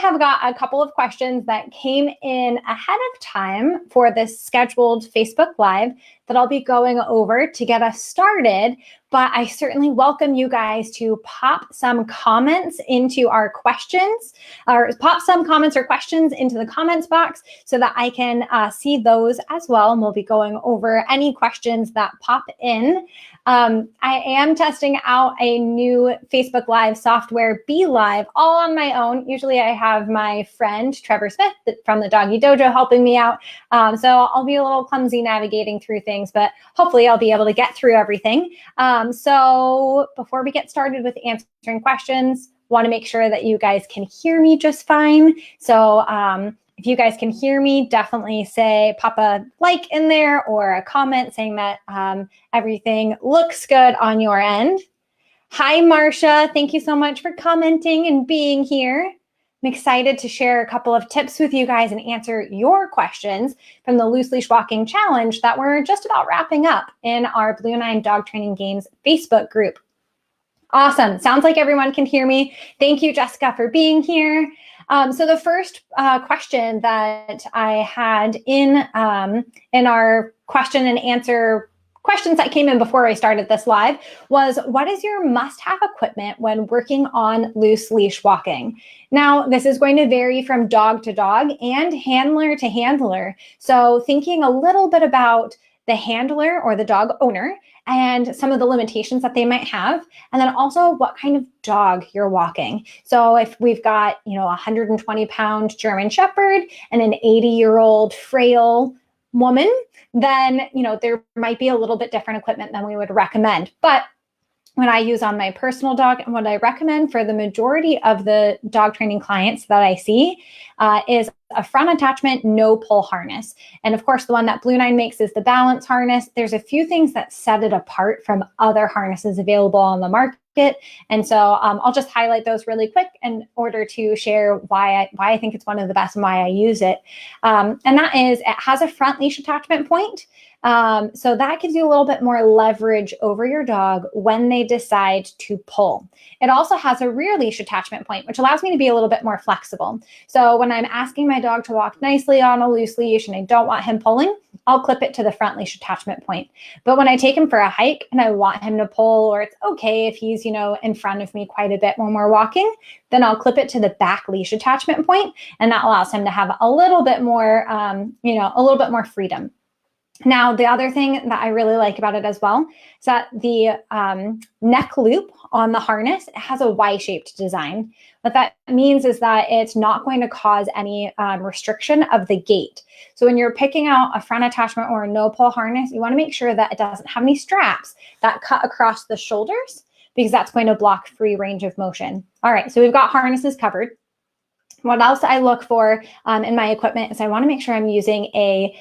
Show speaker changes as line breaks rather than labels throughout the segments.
have got a couple of questions that came in ahead of time for this scheduled Facebook Live that I'll be going over to get us started. But I certainly welcome you guys to pop some comments into our questions, or pop some comments or questions into the comments box so that I can see those as well. And we'll be going over any questions that pop in. I am testing out a new Facebook Live software, Be Live, all on my own. Usually I have my friend, Trevor Smith from the Doggy Dojo helping me out. So I'll be a little clumsy navigating through things, but hopefully I'll be able to get through everything. So before we get started with answering questions, want to make sure that you guys can hear me just fine. So if you guys can hear me, definitely pop a like in there or a comment saying that everything looks good on your end. Hi, Marcia. Thank you so much for commenting and being here. I'm excited to share a couple of tips with you guys and answer your questions from the Loose Leash Walking Challenge that we're just about wrapping up in our Blue 9 Dog Training Games Facebook group. Awesome. Sounds like everyone can hear me. Thank you, Jessica, for being here. So the first question that I had in our question and answer questions that came in before I started this live was, what is your must-have equipment when working on loose leash walking? Now, this is going to vary from dog to dog and handler to handler. So thinking a little bit about the handler or the dog owner and some of the limitations that they might have, and then also what kind of dog you're walking. So if we've got, a 120-pound German Shepherd and an 80-year-old frail woman, then, there might be a little bit different equipment than we would recommend. But when I use on my personal dog and what I recommend for the majority of the dog training clients that I see is a front attachment, no pull harness. And of course, the one that Blue 9 makes is the balance harness. There's a few things that set it apart from other harnesses available on the market. And so I'll just highlight those really quick in order to share why I think it's one of the best and why I use it. And that is, it has a front leash attachment point. So that gives you a little bit more leverage over your dog when they decide to pull. It also has a rear leash attachment point, which allows me to be a little bit more flexible. So when I'm asking my dog to walk nicely on a loose leash and I don't want him pulling, I'll clip it to the front leash attachment point. But when I take him for a hike and I want him to pull, or it's okay if he's, in front of me quite a bit when we're walking, then I'll clip it to the back leash attachment point, and that allows him to have a little bit more, freedom. Now, the other thing that I really like about it as well is that the neck loop on the harness, it has a Y-shaped design. What that means is that it's not going to cause any restriction of the gait. So when you're picking out a front attachment or a no-pull harness, you want to make sure that it doesn't have any straps that cut across the shoulders, because that's going to block free range of motion. All right, so we've got harnesses covered. What else I look for in my equipment is I want to make sure I'm using a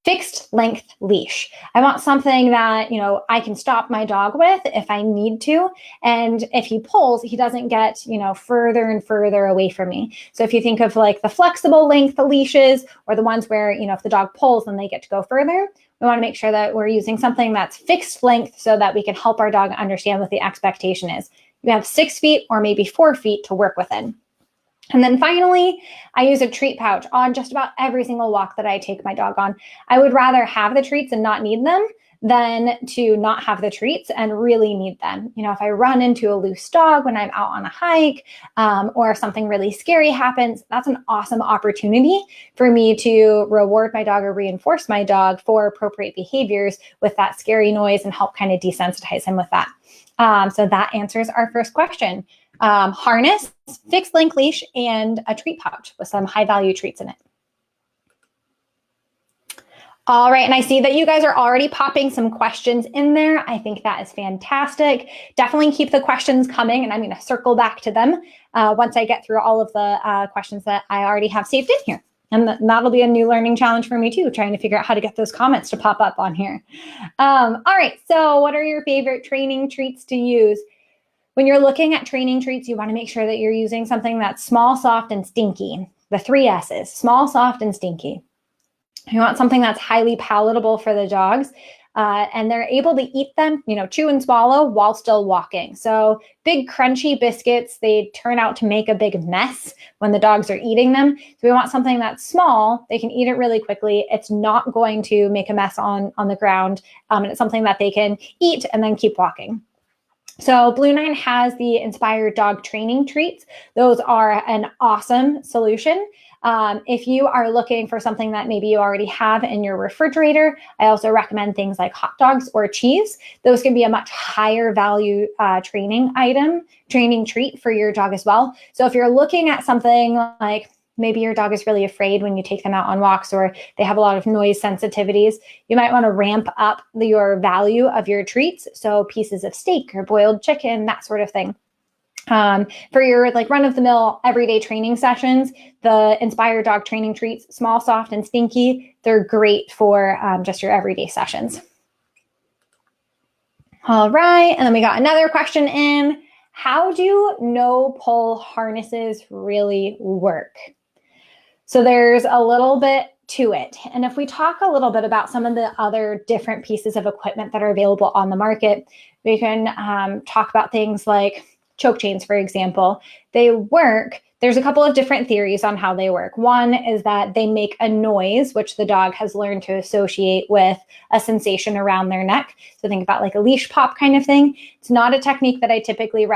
fixed length leash. I want something that, I can stop my dog with if I need to. And if he pulls, he doesn't get, further and further away from me. So if you think of like the flexible length leashes or the ones where, if the dog pulls, then they get to go further. We want to make sure that we're using something that's fixed length so that we can help our dog understand what the expectation is. You have 6 feet or maybe 4 feet to work within. And then finally, I use a treat pouch on just about every single walk that I take my dog on. I would rather have the treats and not need them than to not have the treats and really need them. If I run into a loose dog when I'm out on a hike, or if something really scary happens, that's an awesome opportunity for me to reward my dog or reinforce my dog for appropriate behaviors with that scary noise and help kind of desensitize him with that. So that answers our first question. Harness, fixed length leash, and a treat pouch with some high value treats in it. All right, and I see that you guys are already popping some questions in there. I think that is fantastic. Definitely keep the questions coming, and I'm going to circle back to them once I get through all of the questions that I already have saved in here. And that'll be a new learning challenge for me too, trying to figure out how to get those comments to pop up on here. All right, so what are your favorite training treats to use? When you're looking at training treats, you want to make sure that you're using something that's small, soft, and stinky. The 3 S's, small, soft, and stinky. You want something that's highly palatable for the dogs. and they're able to eat them, chew and swallow while still walking. So big crunchy biscuits, they turn out to make a big mess when the dogs are eating them. So we want something that's small. They can eat it really quickly. It's not going to make a mess on the ground, and it's something that they can eat and then keep walking. So Blue 9 has the Inspired Dog Training Treats. Those are an awesome solution. If you are looking for something that maybe you already have in your refrigerator, I also recommend things like hot dogs or cheese. Those can be a much higher value training treat for your dog as well. So if you're looking at something like maybe your dog is really afraid when you take them out on walks, or they have a lot of noise sensitivities, you might want to ramp up your value of your treats. So pieces of steak or boiled chicken, that sort of thing. For your run-of-the-mill everyday training sessions, the Inspired Dog Training Treats, small, soft, and stinky, they're great for just your everyday sessions. All right, and then we got another question in. How do no-pull harnesses really work? So there's a little bit to it. And if we talk a little bit about some of the other different pieces of equipment that are available on the market, we can talk about things like choke chains, for example. They work. There's a couple of different theories on how they work. One is that they make a noise, which the dog has learned to associate with a sensation around their neck. So think about like a leash pop kind of thing. It's not a technique that I typically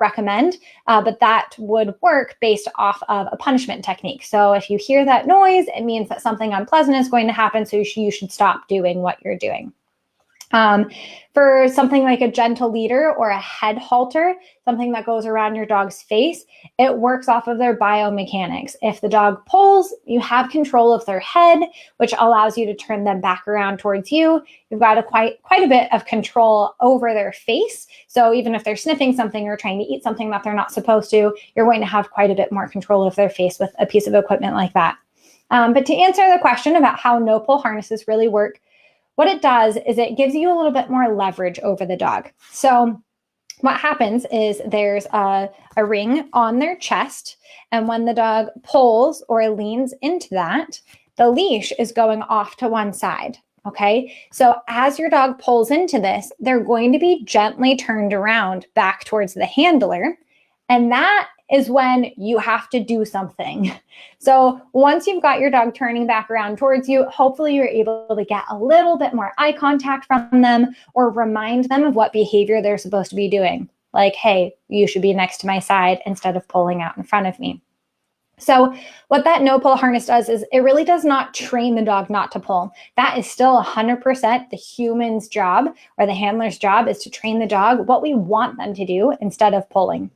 recommend, but that would work based off of a punishment technique. So if you hear that noise, it means that something unpleasant is going to happen, so you should stop doing what you're doing. For something like a gentle leader or a head halter, something that goes around your dog's face, it works off of their biomechanics. If the dog pulls, you have control of their head, which allows you to turn them back around towards you. You've got quite a bit of control over their face. So even if they're sniffing something or trying to eat something that they're not supposed to, you're going to have quite a bit more control of their face with a piece of equipment like that. But to answer the question about how no-pull harnesses really work, what it does is it gives you a little bit more leverage over the dog. So what happens is there's a ring on their chest, and when the dog pulls or leans into that, the leash is going off to one side. Okay, so as your dog pulls into this, they're going to be gently turned around back towards the handler, and that is when you have to do something. So once you've got your dog turning back around towards you, hopefully you're able to get a little bit more eye contact from them or remind them of what behavior they're supposed to be doing. Like, hey, you should be next to my side instead of pulling out in front of me. So what that no-pull harness does is it really does not train the dog not to pull. That is still 100% the human's job, or the handler's job, is to train the dog what we want them to do instead of pulling.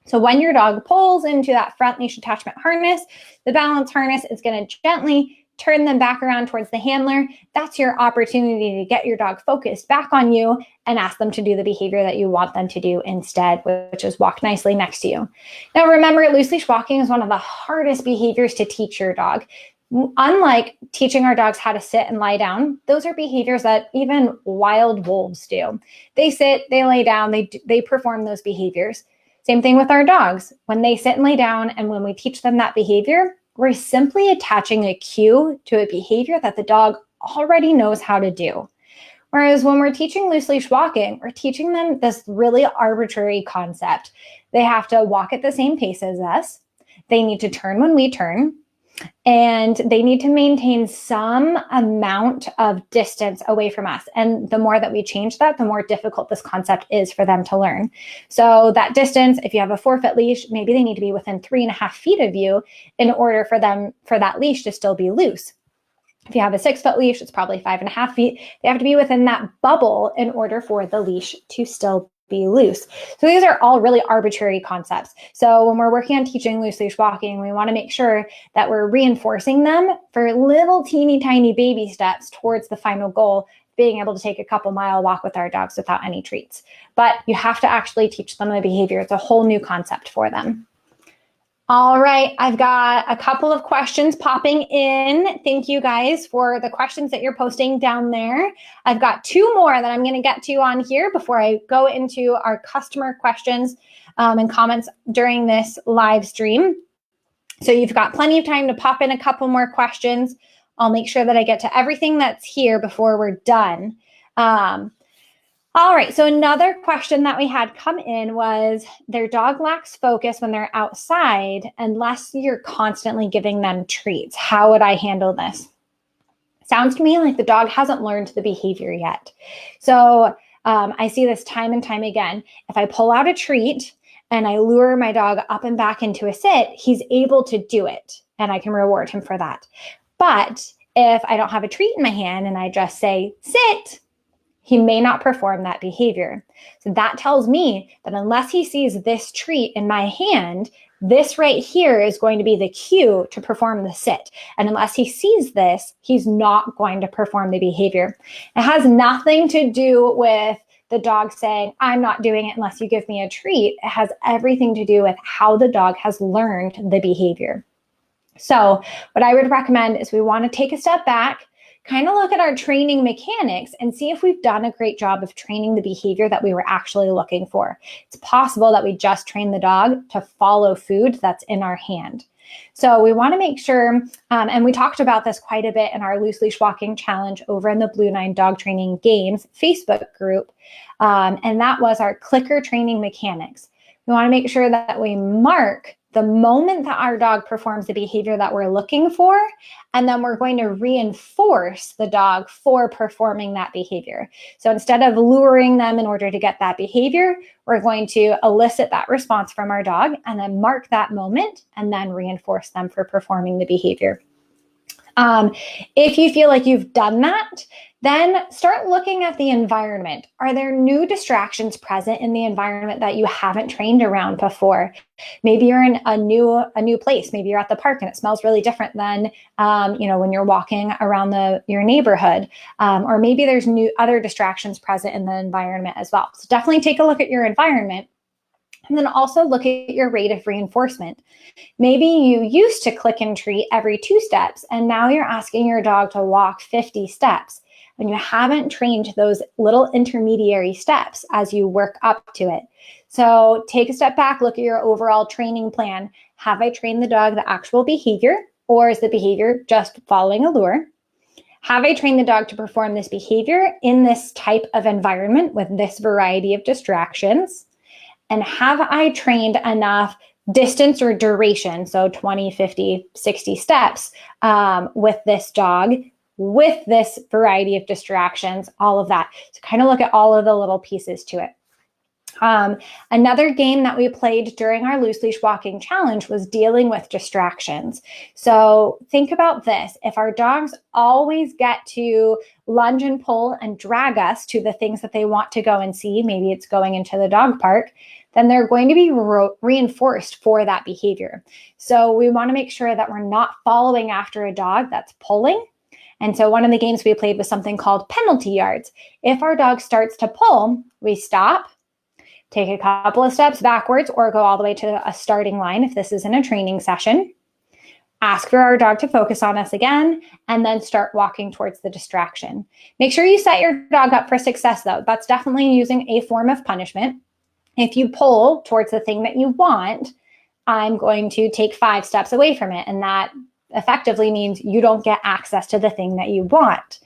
So when your dog pulls into that front leash attachment harness, the balance harness is going to gently turn them back around towards the handler. That's your opportunity to get your dog focused back on you and ask them to do the behavior that you want them to do instead, which is walk nicely next to you. Now, remember, loose leash walking is one of the hardest behaviors to teach your dog. Unlike teaching our dogs how to sit and lie down, those are behaviors that even wild wolves do. They sit, they lay down, they perform those behaviors. Same thing with our dogs. When they sit and lay down and when we teach them that behavior, we're simply attaching a cue to a behavior that the dog already knows how to do. Whereas when we're teaching loose leash walking, we're teaching them this really arbitrary concept. They have to walk at the same pace as us. They need to turn when we turn. And they need to maintain some amount of distance away from us. And the more that we change that, the more difficult this concept is for them to learn. So that distance, if you have a 4-foot leash, maybe they need to be within 3.5 feet of you in order for that leash to still be loose. If you have a 6-foot leash, it's probably 5.5 feet. They have to be within that bubble in order for the leash to still be loose. So these are all really arbitrary concepts. So when we're working on teaching loose leash walking, we want to make sure that we're reinforcing them for little teeny tiny baby steps towards the final goal, being able to take a couple mile walk with our dogs without any treats. But you have to actually teach them the behavior. It's a whole new concept for them. All right, I've got a couple of questions popping in. Thank you guys for the questions that you're posting down there. I've got 2 more that I'm going to get to on here before I go into our customer questions and comments during this live stream. So you've got plenty of time to pop in a couple more questions. I'll make sure that I get to everything that's here before we're done. All right, so another question that we had come in was their dog lacks focus when they're outside unless you're constantly giving them treats. How would I handle this? Sounds to me like the dog hasn't learned the behavior yet. So I see this time and time again. If I pull out a treat and I lure my dog up and back into a sit, he's able to do it and I can reward him for that. But if I don't have a treat in my hand and I just say, sit, he may not perform that behavior. So that tells me that unless he sees this treat in my hand, this right here is going to be the cue to perform the sit. And unless he sees this, he's not going to perform the behavior. It has nothing to do with the dog saying, I'm not doing it unless you give me a treat. It has everything to do with how the dog has learned the behavior. So what I would recommend is we want to take a step back, kind of look at our training mechanics and see if we've done a great job of training the behavior that we were actually looking for. It's possible that we just trained the dog to follow food that's in our hand. So we want to make sure, and we talked about this quite a bit in our loose leash walking challenge over in the Blue 9 Dog Training Games Facebook group, and that was our clicker training mechanics. We want to make sure that we mark the moment that our dog performs the behavior that we're looking for, and then we're going to reinforce the dog for performing that behavior. So instead of luring them in order to get that behavior, we're going to elicit that response from our dog and then mark that moment and then reinforce them for performing the behavior. If you feel like you've done that, then start looking at the environment. Are there new distractions present in the environment that you haven't trained around before? Maybe you're in a new place. Maybe you're at the park and it smells really different than when you're walking around your neighborhood. Or maybe there's other distractions present in the environment as well. So definitely take a look at your environment. And then also look at your rate of reinforcement. Maybe you used to click and treat every 2 steps, and now you're asking your dog to walk 50 steps. And you haven't trained those little intermediary steps as you work up to it. So take a step back, look at your overall training plan. Have I trained the dog the actual behavior, or is the behavior just following a lure? Have I trained the dog to perform this behavior in this type of environment with this variety of distractions? And have I trained enough distance or duration, so 20, 50, 60 steps with this dog, with this variety of distractions, all of that. So kind of look at all of the little pieces to it. Another game that we played during our loose leash walking challenge was dealing with distractions. So think about this. If our dogs always get to lunge and pull and drag us to the things that they want to go and see, maybe it's going into the dog park, then they're going to be reinforced for that behavior. So we want to make sure that we're not following after a dog that's pulling. And so one of the games we played was something called penalty yards. If our dog starts to pull, we stop, take a couple of steps backwards, or go all the way to a starting line if this isn't a training session. Ask for our dog to focus on us again, and then start walking towards the distraction. Make sure you set your dog up for success, though. That's definitely using a form of punishment. If you pull towards the thing that you want, I'm going to take 5 steps away from it, and that effectively means you don't get access to the thing that you want.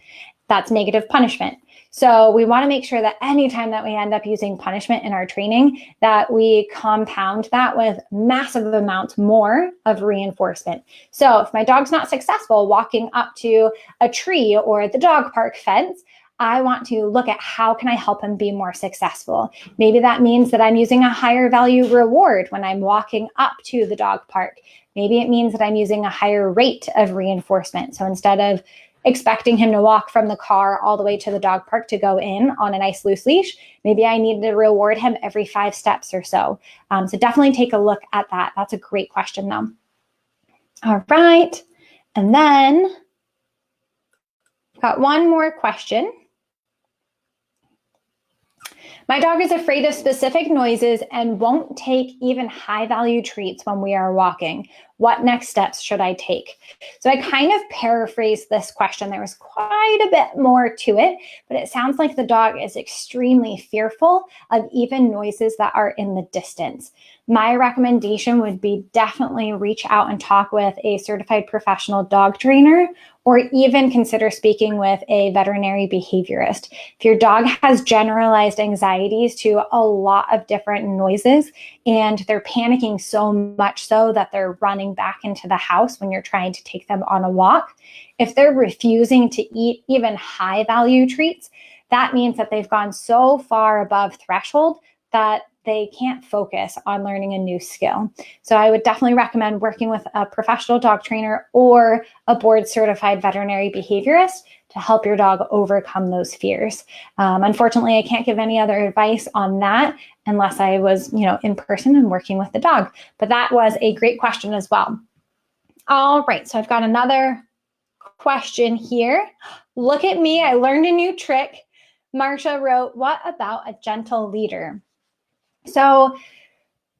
That's negative punishment. So we want to make sure that anytime that we end up using punishment in our training, that we compound that with massive amounts more of reinforcement. So if my dog's not successful walking up to a tree or the dog park fence, I want to look at how can I help him be more successful. Maybe that means that I'm using a higher value reward when I'm walking up to the dog park. Maybe it means that I'm using a higher rate of reinforcement. So instead of expecting him to walk from the car all the way to the dog park to go in on a nice loose leash, maybe I need to reward him every 5 steps or so. So definitely take a look at that. That's a great question, though. All right. And then I've got one more question. My dog is afraid of specific noises and won't take even high-value treats when we are walking. What next steps should I take? So I kind of paraphrased this question. There was quite a bit more to it, but it sounds like the dog is extremely fearful of even noises that are in the distance. My recommendation would be definitely reach out and talk with a certified professional dog trainer, or even consider speaking with a veterinary behaviorist. If your dog has generalized anxieties to a lot of different noises and they're panicking so much so that they're running back into the house when you're trying to take them on a walk, if they're refusing to eat even high value treats, that means that they've gone so far above threshold that they can't focus on learning a new skill. So I would definitely recommend working with a professional dog trainer or a board certified veterinary behaviorist to help your dog overcome those fears. Unfortunately, I can't give any other advice on that unless I was, in person and working with the dog. But that was a great question as well. All right, so I've got another question here. Look at me, I learned a new trick. Marsha wrote, what about a gentle leader? So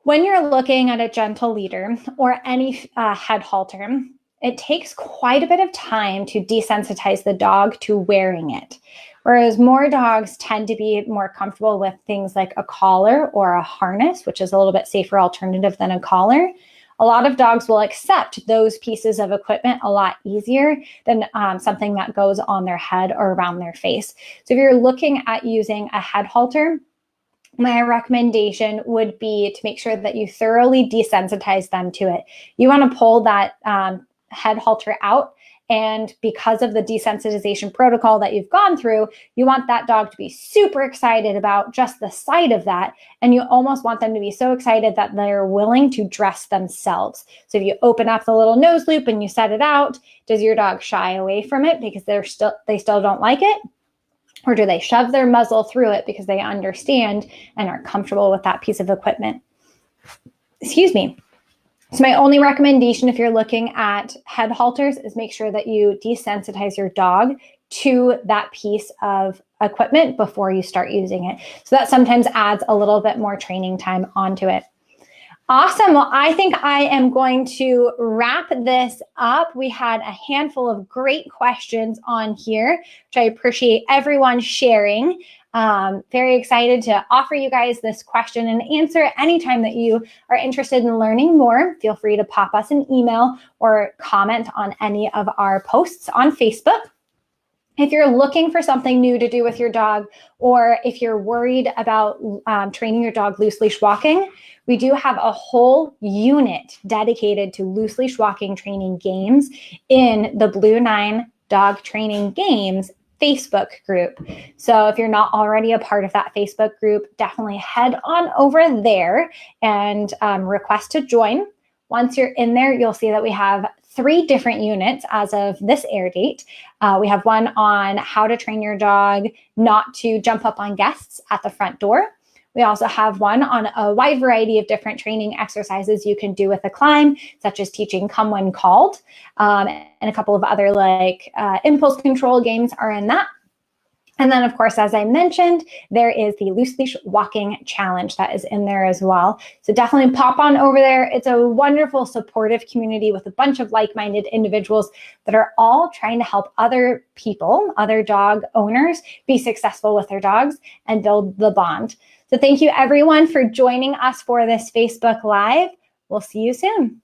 when you're looking at a gentle leader or any head halter, it takes quite a bit of time to desensitize the dog to wearing it. Whereas more dogs tend to be more comfortable with things like a collar or a harness, which is a little bit safer alternative than a collar. A lot of dogs will accept those pieces of equipment a lot easier than something that goes on their head or around their face. So if you're looking at using a head halter, my recommendation would be to make sure that you thoroughly desensitize them to it. You want to pull that head halter out, and because of the desensitization protocol that you've gone through, you want that dog to be super excited about just the sight of that, and you almost want them to be so excited that they're willing to dress themselves. So if you open up the little nose loop and you set it out, does your dog shy away from it because they still don't like it? Or do they shove their muzzle through it because they understand and are comfortable with that piece of equipment? Excuse me. So my only recommendation if you're looking at head halters is make sure that you desensitize your dog to that piece of equipment before you start using it. So that sometimes adds a little bit more training time onto it. Awesome. Well, I think I am going to wrap this up. We had a handful of great questions on here, which I appreciate everyone sharing. Very excited to offer you guys this question and answer anytime that you are interested in learning more. Feel free to pop us an email or comment on any of our posts on Facebook. If you're looking for something new to do with your dog, or if you're worried about training your dog loose leash walking, we do have a whole unit dedicated to loose leash walking training games in the Blue 9 Dog Training Games Facebook group. So if you're not already a part of that Facebook group, definitely head on over there and request to join. Once you're in there, you'll see that we have 3 different units as of this air date. We have one on how to train your dog not to jump up on guests at the front door. We also have one on a wide variety of different training exercises you can do with a climb, such as teaching come when called, and a couple of other impulse control games are in that. And then, of course, as I mentioned, there is the loose leash walking challenge that is in there as well. So definitely pop on over there. It's a wonderful, supportive community with a bunch of like-minded individuals that are all trying to help other people, other dog owners, be successful with their dogs and build the bond. So thank you, everyone, for joining us for this Facebook Live. We'll see you soon.